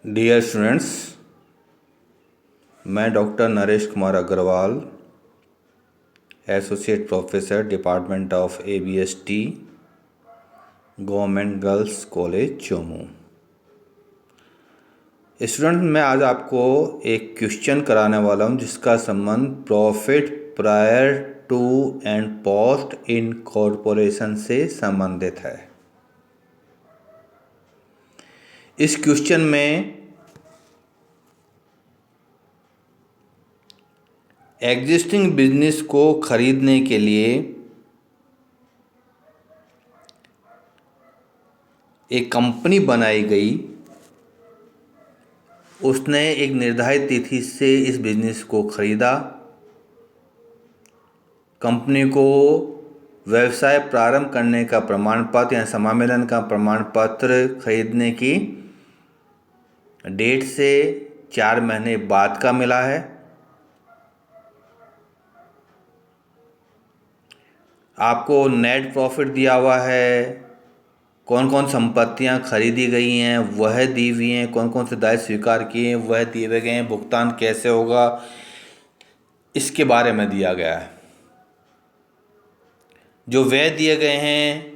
Dear students, मैं doctor Naresh Kumar Agarwal, associate professor department of ABST, government girls college Jammu. Student, मैं आज आपको एक क्वेश्चन कराने वाला हूं जिसका संबंध profit prior to and post incorporation से संबंधित है। इस क्वेश्चन में एग्जिस्टिंग बिजनेस को खरीदने के लिए एक कंपनी बनाई गई। उसने एक निर्धारित तिथि से इस बिजनेस को खरीदा। कंपनी को व्यवसाय प्रारंभ करने का प्रमाण पत्र या समामेलन का प्रमाण पत्र खरीदने की डेट से 4 महीने बाद का मिला है। आपको नेट प्रॉफिट दिया हुआ है, कौन कौन संपत्तियां खरीदी गई हैं वह दी हुई हैं, कौन कौन से दायित्व स्वीकार किए हैं वह दिए हुए गए हैं, भुगतान कैसे होगा इसके बारे में दिया गया है। जो व्यय दिए गए हैं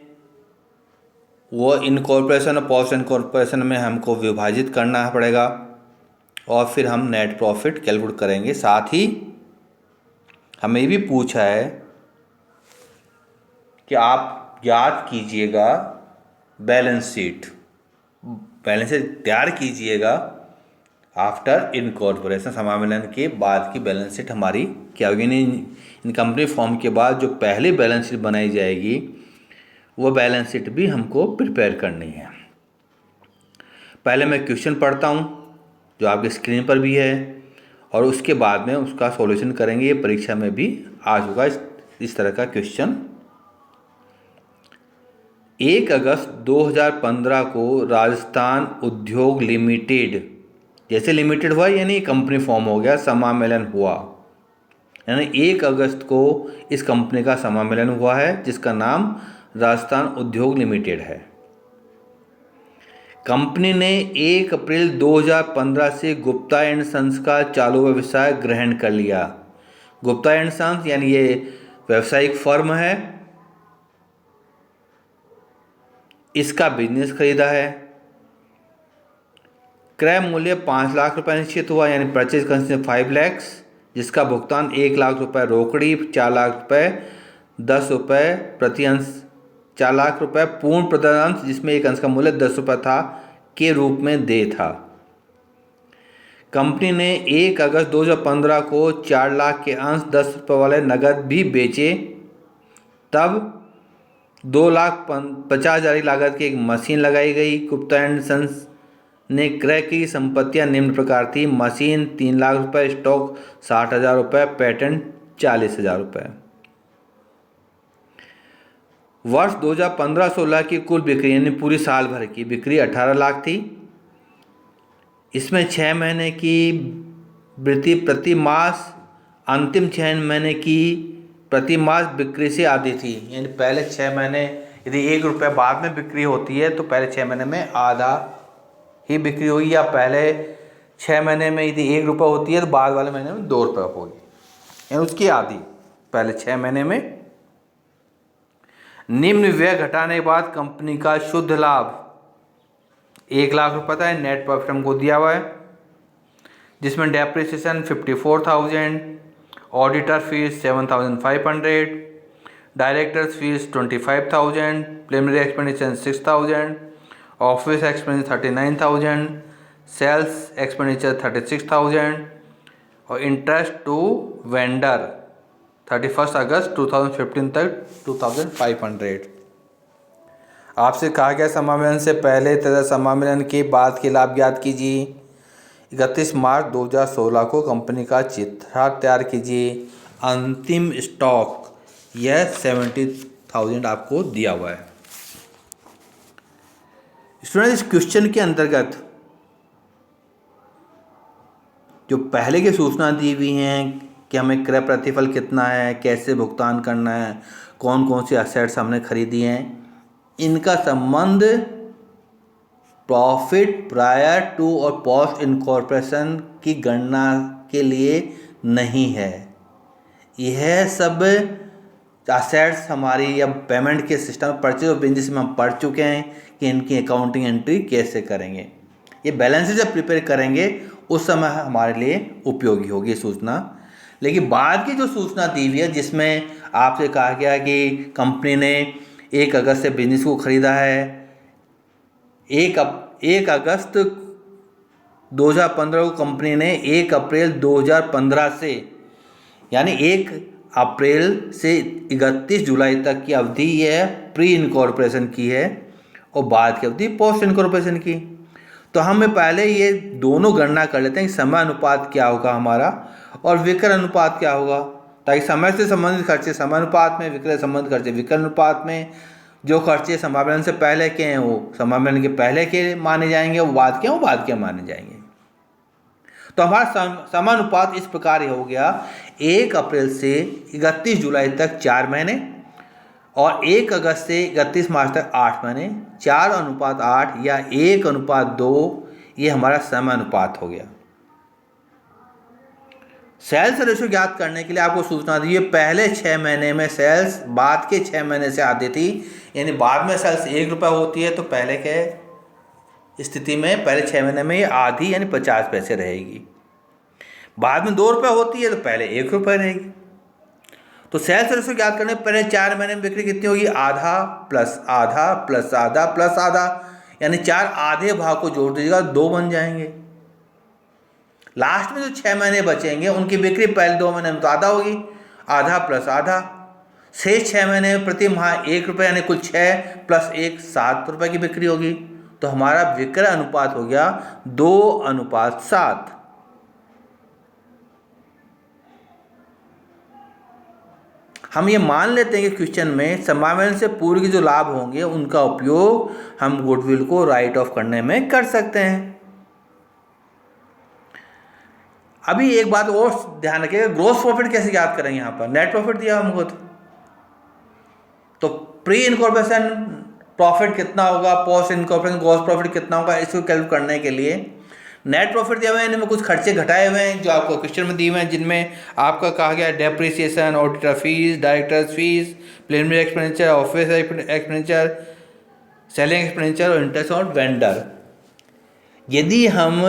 वो इनकॉर्पोरेशन और पोस्ट इनकॉर्पोरेशन में हमको विभाजित करना पड़ेगा और फिर हम नेट प्रॉफिट कैलकुलेट करेंगे। साथ ही हमें ये भी पूछा है कि आप याद कीजिएगा बैलेंस शीट तैयार कीजिएगा आफ्टर इनकॉर्पोरेशन, समावेलन के बाद की बैलेंस शीट हमारी क्या होगी। इन कंपनी फॉर्म के बाद जो पहले बैलेंस शीट बनाई जाएगी वो बैलेंस शीट भी हमको प्रिपेयर करनी है। पहले मैं क्वेश्चन पढ़ता हूँ जो आपके स्क्रीन पर भी है और उसके बाद में उसका सॉल्यूशन करेंगे। ये परीक्षा में भी आ चुका इस तरह का क्वेश्चन। 1 अगस्त 2015 को राजस्थान उद्योग लिमिटेड, जैसे लिमिटेड हुआ यानी कंपनी फॉर्म हो गया, समामेलन हुआ, यानी 1 अगस्त को इस कंपनी का समामेलन हुआ है जिसका नाम राजस्थान उद्योग लिमिटेड है। कंपनी ने 1 अप्रैल 2015 से गुप्ता एंड सन्स का चालू व्यवसाय ग्रहण कर लिया। गुप्ता एंड सन्स यानी ये व्यावसायिक फर्म है, इसका बिजनेस खरीदा है। क्रय मूल्य 5 लाख रुपए निश्चित हुआ, यानी परचेज कंसिडरेशन 5 लाख, जिसका भुगतान 1 लाख रुपए रोकड़ी, 4 लाख रुपए 10 रुपये प्रति अंश, 4 लाख रुपए पूर्ण प्रदान अंश जिसमें एक अंश का मूल्य 10 रुपये था के रूप में दे था। कंपनी ने 1 अगस्त 2015 को 4 लाख के अंश 10 रुपये वाले नगद भी बेचे। तब 2,50,000 की लागत की एक मशीन लगाई गई। गुप्ता एंड सन्स ने क्रय की संपत्तियां निम्न प्रकार थी: मशीन 3 लाख रुपए, स्टॉक 60,000 रुपये, पेटेंट 40,000 रुपये। वर्ष 2015-16 की कुल बिक्री यानी पूरी साल भर की बिक्री 18 लाख थी। इसमें 6 महीने की वृद्धि प्रति मास अंतिम 6 महीने की प्रति मास बिक्री से आधी थी, यानी पहले 6 महीने यदि 1 रुपये बाद में बिक्री होती है तो पहले 6 महीने में आधा ही बिक्री होगी, या पहले 6 महीने में यदि 1 रुपये होती है तो बाद वाले महीने में 2 रुपये होगी, यानी उसकी आधी पहले 6 महीने में। निम्न व्यय घटाने के बाद कंपनी का शुद्ध लाभ 1 लाख रुपये था। नेट प्रॉफिट हमको दिया हुआ है जिसमें depreciation 54,000, auditor fees 7,500, directors fees 25,000, preliminary expenditure 6,000, office expenditure 39,000, sales expenditure 36,000 और इंटरेस्ट टू वेंडर 31 अगस्त 2015 तक 2,500। आपसे कहा गया समामेलन से पहले तथा समामेलन के बाद के लाभ ज्ञात कीजिए। 31 मार्च 2016 को कंपनी का चिट्ठा तैयार कीजिए। अंतिम स्टॉक यह 70,000 आपको दिया हुआ है। स्टूडेंट, इस क्वेश्चन के अंतर्गत जो पहले की सूचना दी हुई हैं कि हमें क्रय प्रतिफल कितना है, कैसे भुगतान करना है, कौन कौन सी असेट्स हमने खरीदी हैं, इनका संबंध प्रॉफिट प्रायर टू और पोस्ट इनकॉर्पोरेशन की गणना के लिए नहीं है। यह सब असेट्स हमारी या पेमेंट के सिस्टम परचेज ऑफ बिजनेस में हम पढ़ चुके हैं कि इनकी अकाउंटिंग एंट्री कैसे करेंगे। ये बैलेंस जब प्रिपेयर करेंगे उस समय हमारे लिए उपयोगी होगी ये सूचना। लेकिन बाद की जो सूचना दी हुई है जिसमें आपसे कहा गया कि कंपनी ने 1 अगस्त से बिजनेस को खरीदा है, 1 अगस्त 2015 को कंपनी ने 1 अप्रैल 2015 से यानी 1 अप्रैल से 31 जुलाई तक की अवधि यह प्री इनकॉर्पोरेशन की है और बाद की अवधि पोस्ट इनकॉर्पोरेशन की। तो हम पहले ये दोनों गणना कर लेते हैं कि समय अनुपात क्या होगा हमारा और विक्रय अनुपात क्या होगा, ताकि समय से संबंधित खर्चे समय अनुपात में, विक्रय संबंधित खर्चे विक्रय अनुपात में, जो खर्चे समापन से पहले के हैं वो समापन के पहले के माने जाएंगे, वो बाद के हैं वो बाद के माने जाएंगे। तो हमारा समानुपात इस प्रकार ही हो गया, 1 अप्रैल से 31 जुलाई तक 4 महीने और 1 अगस्त से 31 मार्च तक 8 महीने, 4:8 या 1:2 ये हमारा समानुपात हो गया। सेल्स रेशो ज्ञात करने के लिए आपको सूचना दी है, पहले 6 महीने में सेल्स बाद के 6 महीने से आती थी, यानी बाद में सेल्स 1 रुपये होती है तो पहले के स्थिति में पहले 6 महीने में ये आधी यानी 50 पैसे रहेगी, बाद में 2 रुपये होती है तो पहले 1 रुपये रहेगी। तो सेल्स रेशो ज्ञात करने पहले 4 महीने में बिक्री कितनी होगी, आधा प्लस आधा प्लस आधा प्लस आधा, यानी 4 आधे भाग को जोड़ दीजिएगा 2 बन जाएंगे। लास्ट में जो 6 महीने बचेंगे उनकी बिक्री पहले 2 महीने में तो आधा होगी, आधा प्लस आधा, शेष 6 महीने में प्रति माह 1 रुपये यानी कुल 6 प्लस 1 7 रुपये की बिक्री होगी। तो हमारा विक्रय अनुपात हो गया 2:7। हम ये मान लेते हैं कि क्वेश्चन में समापन से पूर्व के जो लाभ होंगे उनका उपयोग हम गुडविल को राइट ऑफ करने में कर सकते हैं। अभी एक बात और ध्यान रखिएगा, ग्रॉस प्रॉफिट कैसे याद करेंगे, यहाँ पर नेट प्रॉफिट दिया हमको तो प्री इनकॉर्पोरेशन प्रॉफिट कितना होगा, पोस्ट इनकॉर्पोरेशन ग्रॉस प्रॉफिट कितना होगा, इसको कैलकुलेट करने के लिए नेट प्रॉफिट दिया हुआ है, इनमें कुछ खर्चे घटाए हुए हैं जो आपको क्वेश्चन में दिए हुए हैं, जिनमें आपका कहा गया depreciation, auditor fees, directors fees, preliminary expenditure, office expenditure, selling expenditure और इंटरेस्ट और वेंडर। यदि हम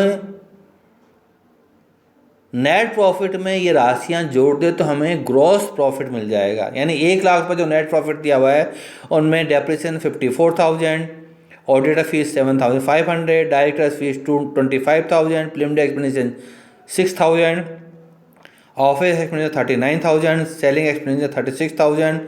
नेट प्रॉफिट में ये राशियां जोड़ दे तो हमें ग्रॉस प्रॉफिट मिल जाएगा, यानी 1 लाख रुपये जो नेट प्रॉफिट दिया हुआ है उनमें depreciation 54,000, auditor fees 7,500, directors fees 25,000, preliminary expenditure 6,000, office expenditure 39,000, selling expenditure 36,000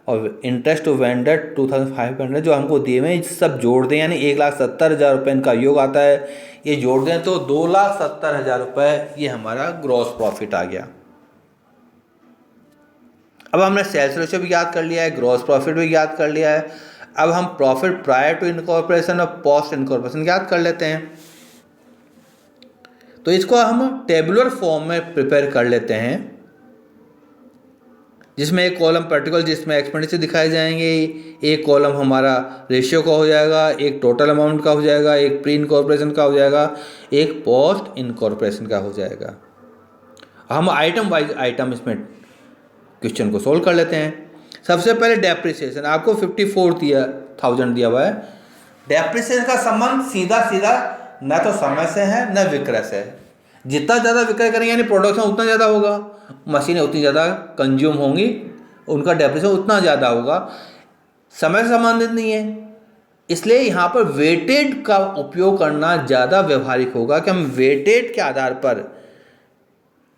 और इंटरेस्ट टू वेंडर 2,500 जो हमको दिए हुए हैं सब जोड़ दें, यानी 1,70,000 रुपये इनका योग आता है। ये जोड़ दें तो 2,70,000 रुपये ये हमारा ग्रॉस प्रॉफिट आ गया। अब हमने सेल्स रेशियो भी याद कर लिया है, ग्रॉस प्रॉफिट भी याद कर लिया है। अब हम प्रॉफिट प्रायर टू इनकॉर्पोरेशन और पोस्ट इनकॉर्पोरेशन याद कर लेते हैं। तो इसको हम टेबुलर फॉर्म में प्रिपेयर कर लेते हैं, जिसमें एक कॉलम पर्टिकुलर जिसमें एक्सपेंडिचर दिखाए जाएंगे, एक कॉलम हमारा रेशियो का हो जाएगा, एक टोटल अमाउंट का हो जाएगा, एक प्री इनकॉर्पोरेशन का हो जाएगा, एक पोस्ट इनकॉर्पोरेशन का हो जाएगा। हम आइटम वाइज आइटम इसमें क्वेश्चन को सोल्व कर लेते हैं। सबसे पहले डेप्रिसिएशन, आपको 54,000 दिया हुआ है। डेप्रिसिएशन का संबंध सीधा सीधा न तो समय से है न विक्रय से है। जितना ज़्यादा विक्रय करेंगे यानी प्रोडक्शन उतना ज़्यादा होगा, मशीनें उतनी ज़्यादा कंज्यूम होंगी, उनका डेप्रिसिएशन उतना ज़्यादा होगा। समय से संबंधित नहीं है, इसलिए यहाँ पर वेटेड का उपयोग करना ज़्यादा व्यवहारिक होगा कि हम वेटेड के आधार पर,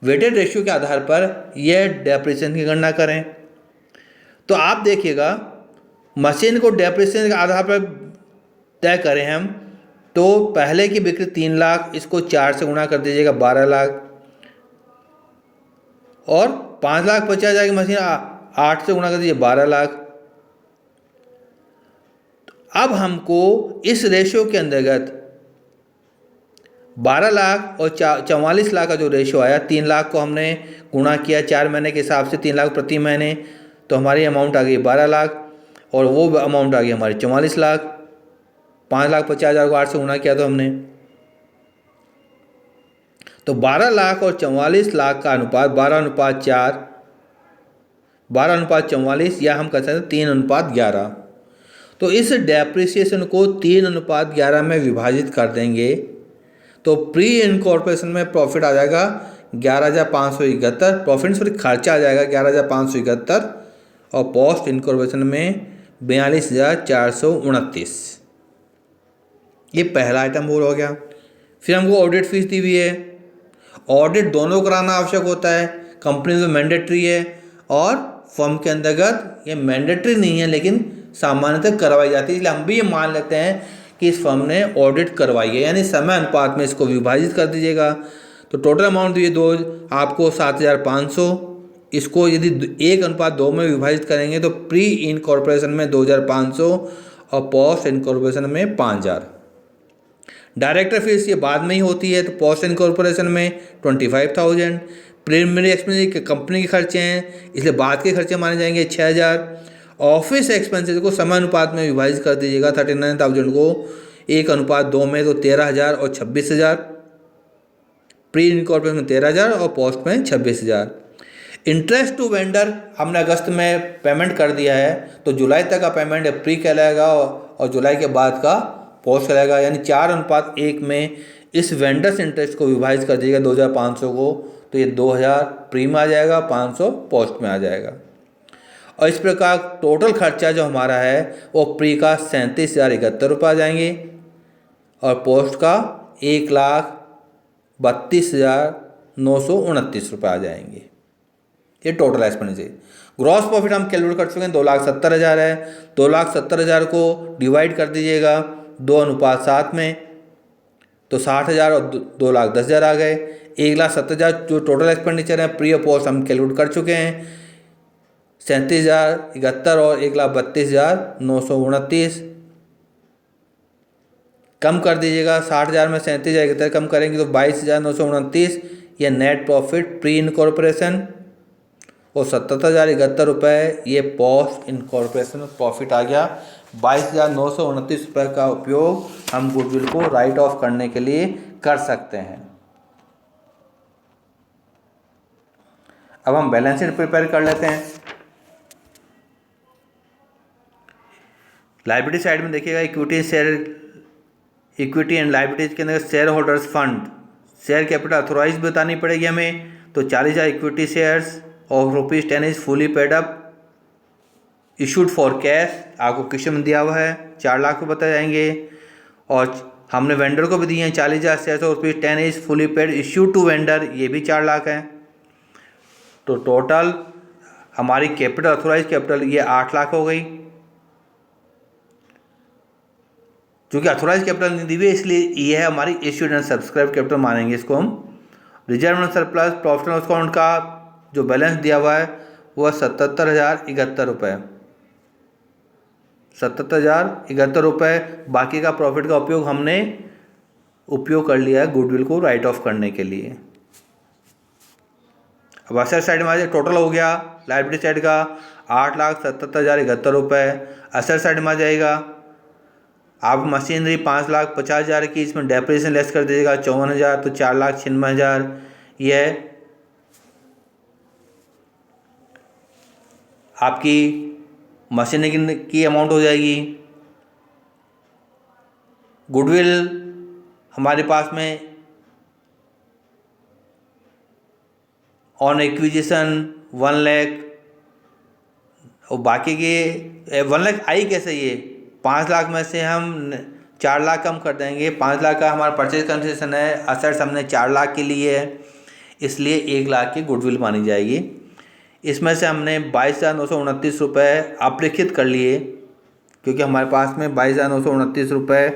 वेटेड रेशियो के आधार पर यह डेप्रिसिएशन की गणना करें। तो आप देखिएगा मशीन को डेप्रिसिएशन के आधार पर तय करें हम, तो पहले की बिक्री 3 लाख, इसको 4 से गुणा कर दीजिएगा 12 लाख और 5 लाख 50,000 की मशीन 8 से गुणा कर दीजिए 12 लाख। अब हमको इस रेशियो के अंतर्गत 12 लाख और 44 लाख का जो रेशियो आया, 3 लाख को हमने गुणा किया 4 महीने के हिसाब से, 3 लाख प्रति महीने, तो हमारी अमाउंट आ गई 12 लाख और वो अमाउंट आ गई हमारी 44 लाख। 5,50,000 को 8 से गुणा किया तो हमने, तो 12 लाख और 44 लाख का अनुपात 12:4, 12:44, या हम कह सकते हैं 3:11। तो इस डेप्रिसिएशन को 3:11 में विभाजित कर देंगे तो प्री इनकॉर्पोरेशन में प्रॉफिट आ जाएगा 11,571, प्रॉफिट सॉरी खर्चा आ जाएगा 11,571, और पोस्ट इनकॉर्पोरेशन में 42,429। ये पहला आइटम बोल हो गया। फिर हमको ऑडिट फीस दी हुई है। ऑडिट दोनों कराना आवश्यक होता है, कंपनी में मैंडेटरी है और फर्म के अंतर्गत ये मैंडेटरी नहीं है लेकिन सामान्यतः करवाई जाती है, इसलिए हम भी ये मान लेते हैं कि इस फर्म ने ऑडिट करवाई है, यानी समय अनुपात में इसको विभाजित कर दीजिएगा। तो टोटल अमाउंट ये दो आपको 7,500, इसको यदि 1:2 में विभाजित करेंगे तो प्री इनकॉर्पोरेशन में 2,500 और पोस्ट इनकॉर्पोरेशन में 5,000। डायरेक्टर फीस ये बाद में ही होती है, तो पोस्ट इनकॉर्पोरेशन में 25,000। प्रीलिमिनरी एक्सपेंस कंपनी के खर्चे हैं इसलिए बाद के खर्चे माने जाएंगे 6,000। ऑफिस एक्सपेंसेस को समानुपात में विभाजित कर दीजिएगा 39,000 को 1:2 में, तो 13,000 और 26,000। प्री इनकॉर्पोरेशन में 13,000 और पोस्ट में 26,000। इंटरेस्ट टू वेंडर हमने अगस्त में पेमेंट कर दिया है, तो जुलाई तक का पेमेंट प्री कहलाएगा और जुलाई के बाद का पोस्ट कहलाएगा, यानी 4:1 में इस वेंडर्स इंटरेस्ट को विभाजित कर दीजिएगा 2,500 को, तो ये 2,000 प्री में आ जाएगा, 500 पोस्ट में आ जाएगा। और इस प्रकार टोटल खर्चा जो हमारा है वो प्री का 37,071 रुपये आ जाएंगे और पोस्ट का 1,32,929 रुपये आ जाएंगे। ये टोटल एक्सपेंडिचर। ग्रॉस प्रॉफिट हम कैलकुलेट कर चुके हैं, 2,70,000 है। 2,70,000 को डिवाइड कर दीजिएगा 2:7 में, तो 60,000 और 2,10,000 आ गए। 1,70,000 जो टोटल एक्सपेंडिचर है प्री और पोस्ट हम कैलकुलेट कर चुके हैं, 37,071 और 1,32,929 कम कर दीजिएगा। 60,000 में 37,071 कम करेंगे तो 22,929, यह नेट प्रॉफिट प्री इनकॉर्पोरेशन, और 77,071 रुपये ये पोस्ट इनकॉर्पोरेशन प्रॉफिट आ गया। 22,929 रुपये का उपयोग हम गुडविल को राइट ऑफ करने के लिए कर सकते हैं। अब हम बैलेंस शीट प्रिपेयर कर लेते हैं। लायबिलिटी साइड में देखिएगा इक्विटी एंड लायबिलिटीज के अंदर share holders fund, share capital authorised बतानी पड़ेगी हमें, तो 40,000 इक्विटी शेयर्स और ₹10 is fully paid up issued for cash, आपको क्वेश्चन में दिया हुआ है 4 लाख रुपये बताए जाएंगे। और हमने वेंडर को भी दिए हैं 40,000 शेयर्स और ₹10 is fully paid issued to vendor, ये भी 4 लाख है। तो टोटल हमारी कैपिटल अथोराइज कैपिटल ये 8 लाख हो गई। क्योंकि अथोराइज कैपिटल नहीं दी हुई है इसलिए ये है हमारी इश्यूड एंड सब्सक्राइब कैपिटल मानेंगे इसको हम। Reserve and surplus profit and loss account का जो बैलेंस दिया हुआ है वह 77,071 रुपये, 77,071 रुपये। बाकी का प्रॉफिट का उपयोग हमने उपयोग कर लिया है गुडविल को राइट ऑफ करने के लिए। अब असेट साइड में आ जाए, टोटल हो गया लायबिलिटी साइड का 8,77,071 रुपये। असेट साइड में आ जाएगा आप मशीनरी 5,50,000 की, इसमें डेप्रिसिएशन लेस कर दीजिएगा 54,000, तो 4,96,000 यह आपकी मशीनरी की अमाउंट हो जाएगी। गुडविल हमारे पास में ऑन एक्विजिशन 1 लाख, और बाकी के 1 लाख आई कैसे, ये 5 लाख में से हम 4 लाख कम कर देंगे। 5 लाख का हमारा परचेज कंसिडरेशन है, असेट्स हमने 4 लाख के लिए है, इसलिए 1 लाख की गुडविल मानी जाएगी। इसमें से हमने 22,929 रुपये अपलिखित कर लिए, क्योंकि हमारे पास में 22,929 रुपये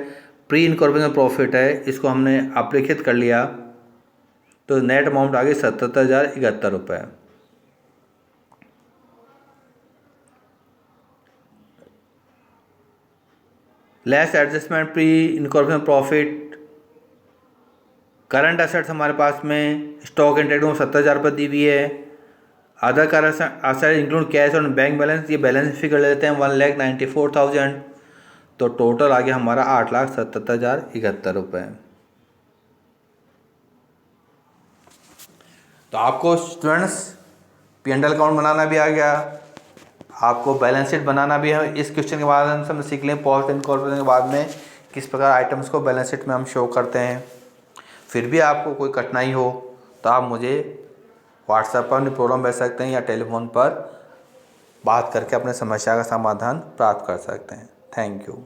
प्री इनकॉर्पोरेशन प्रॉफिट है, इसको हमने अपलिखित कर लिया, तो नेट अमाउंट आ गई 77,071 रुपये। Less adjustment pre incorporation profit. Current assets हमारे पास में स्टॉक एंड ट्रेड में 70,000 रुपये दी हुई है। Other current asset include cash और बैंक बैलेंस, ये बैलेंस फिगर लेते हैं 1,94,000, तो टोटल आ गया हमारा 8,77,071 रुपये। तो आपको स्टूडेंट्स P&L अकाउंट बनाना भी आ गया, आपको बैलेंस शीट बनाना भी है। इस क्वेश्चन के बाद हम सीख लें पोस्ट इनकॉर्पोरेशन के बाद में किस प्रकार आइटम्स को बैलेंस शीट में हम शो करते हैं। फिर भी आपको कोई कठिनाई हो तो आप मुझे व्हाट्सएप पर अपनी प्रॉब्लम भेज सकते हैं या टेलीफोन पर बात करके अपने समस्या का समाधान प्राप्त कर सकते हैं। Thank you.